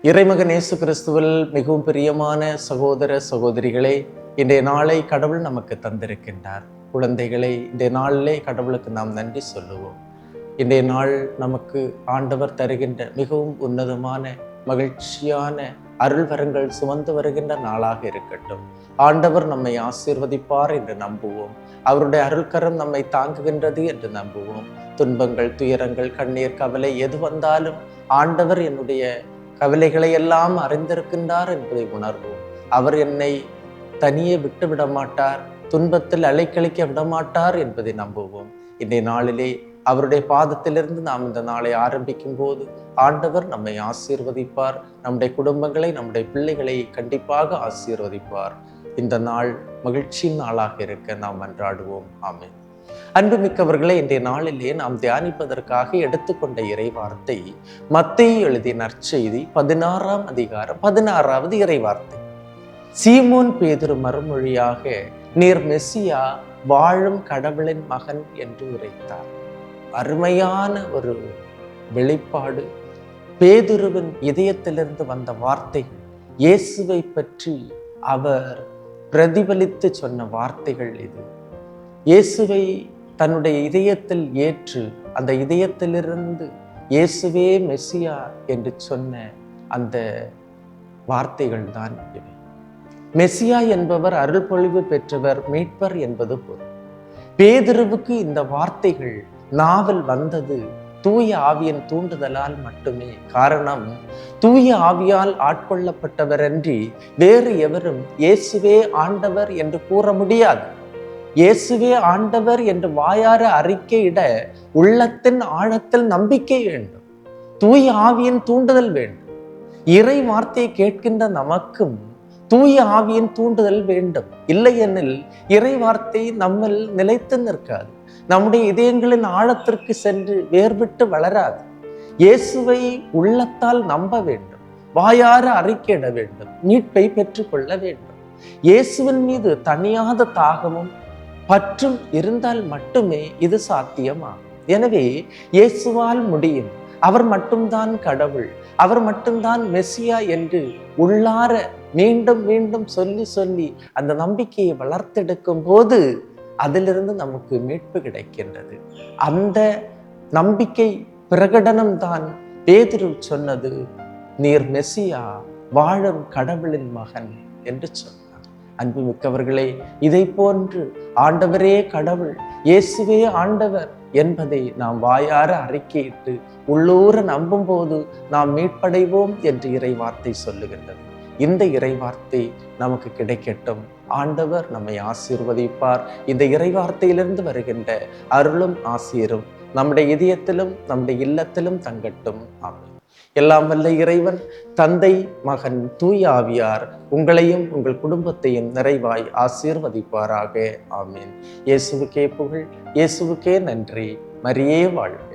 இறைமகன் இயேசு கிறிஸ்துவில் மிகவும் பிரியமான சகோதர சகோதரிகளே, இன்றைய நாளை கடவுள் நமக்கு தந்திருக்கின்றார். குழந்தைகளை, இன்றைய நாளிலே கடவுளுக்கு நாம் நன்றி சொல்லுவோம். இன்றைய நாள் நமக்கு ஆண்டவர் தருகின்ற மிகவும் உன்னதமான மகிழ்ச்சியான அருள்வரங்கள் சுமந்து வருகின்ற நாளாக இருக்கட்டும். ஆண்டவர் நம்மை ஆசீர்வதிப்பார் என்று நம்புவோம். அவருடைய அருள்கரம் நம்மை தாங்குகின்றது என்று நம்புவோம். துன்பங்கள், துயரங்கள், கண்ணீர், கவலை எது வந்தாலும் ஆண்டவர் என்னுடைய கவலைகளை எல்லாம் அறிந்திருக்கின்றார் என்பதை உணர்வோம். அவர் என்னை தனியே விட்டு விட மாட்டார், துன்பத்தில் அலைக்கழிக்க விடமாட்டார் என்பதை நம்புவோம். இன்றைய நாளிலே அவருடைய பாதத்திலிருந்து நாம் இந்த நாளை ஆரம்பிக்கும் போது ஆண்டவர் நம்மை ஆசீர்வதிப்பார். நம்முடைய குடும்பங்களை, நம்முடைய பிள்ளைகளை கண்டிப்பாக ஆசீர்வதிப்பார். இந்த நாள் மகிழ்ச்சியின் நாளாக இருக்க நாம் மன்றாடுவோம். ஆமென். அன்புமிக்கவர்களே, இன்றைய நாளிலே நாம் தியானிப்பதற்காக எடுத்துக்கொண்ட இறைவார்த்தை மத்தேயு எழுதிய நற்செய்தி 16ஆம் அதிகாரம் 16வது இறைவார்த்தை. சீமோன் பேதுரு மறுமொழியாக, நீர் மெசியா, வாழும் கடவுளின் மகன் என்று உரைத்தார். அருமையான ஒரு வெளிப்பாடு. பேதுருவின் இதயத்திலிருந்து வந்த வார்த்தைகள், இயேசுவை பற்றி அவர் பிரதிபலித்து சொன்ன வார்த்தைகள் இது. இயேசுவை தன்னுடைய இதயத்தில் ஏற்று அந்த இதயத்திலிருந்து இயேசுவே மெசியா என்று சொன்ன அந்த வார்த்தைகள் தான் இவை. மெசியா என்பவர் அருள் பொழிவு பெற்றவர், மீட்பர் என்பது பொருள். பேதுருவுக்கு இந்த வார்த்தைகள் நாவல் வந்தது தூய ஆவியின் தூண்டுதலால் மட்டுமே. காரணம், தூய ஆவியால் ஆட்கொள்ளப்பட்டவர் அன்றி வேறு எவரும் இயேசுவே ஆண்டவர் என்று கூற முடியாது. இயேசுவே ஆண்டவர் என்று வாயார அறிக்கையிட உள்ளத்தின் ஆழத்தில் நம்பிக்கை வேண்டும், தூய ஆவியின் தூண்டுதல் வேண்டும். இறை வார்த்தையை கேட்கின்ற நமக்கும் தூய ஆவியின் தூண்டுதல் வேண்டும். இல்லையெனில் இறை வார்த்தை நம்மில் நிலைத்து நிற்காது, நம்முடைய இதயங்களின் ஆழத்திற்கு சென்று வேர்விட்டு வளராது. இயேசுவை உள்ளத்தால் நம்ப வேண்டும், வாயார அறிக்கையிட வேண்டும், மீட்பை பெற்றுக்கொள்ள வேண்டும். இயேசுவின் மீது தனியாத தாகமும் பற்றும் இருந்தால் மட்டுமே இது சாத்தியமாகும். எனவே இயேசுவால் முடியும், அவர் மட்டும்தான் கடவுள், அவர் மட்டும்தான் மெசியா என்று உள்ளார மீண்டும் மீண்டும் சொல்லி சொல்லி அந்த நம்பிக்கையை வளர்த்தெடுக்கும் போது அதிலிருந்து நமக்கு மீட்பு கிடைக்கின்றது. அந்த நம்பிக்கை பிரகடனம்தான் பேதுரு சொன்னது, நீர் மெசியா, வாழும் கடவுளின் மகன் என்று சொன்னார். அன்புமிக்கவர்களே, இதை போன்று ஆண்டவரே கடவுள், இயேசுவே ஆண்டவர் என்பதை நாம் வாயார அறிக்கையிட்டு உள்ளூர நம்பும் போது நாம் மீட்படைவோம் என்று இறைவார்த்தை சொல்லுகின்றது. இந்த இறைவார்த்தை நமக்கு கிடைக்கட்டும். ஆண்டவர் நம்மை ஆசீர்வதிப்பார். இந்த இறைவார்த்தையிலிருந்து வருகின்ற அருளும் ஆசீரும் நம்முடைய இதயத்திலும் நம்முடைய இல்லத்திலும் தங்கட்டும். ஆமென். எல்லாம் வல்ல இறைவன், தந்தை, மகன், தூய ஆவியார் உங்களையும் உங்கள் குடும்பத்தையும் நிறைவாய் ஆசீர்வதிப்பாராக. ஆமென். இயேசுவுக்கே புகழ், இயேசுவுக்கே நன்றி. மரியே வாழ்க.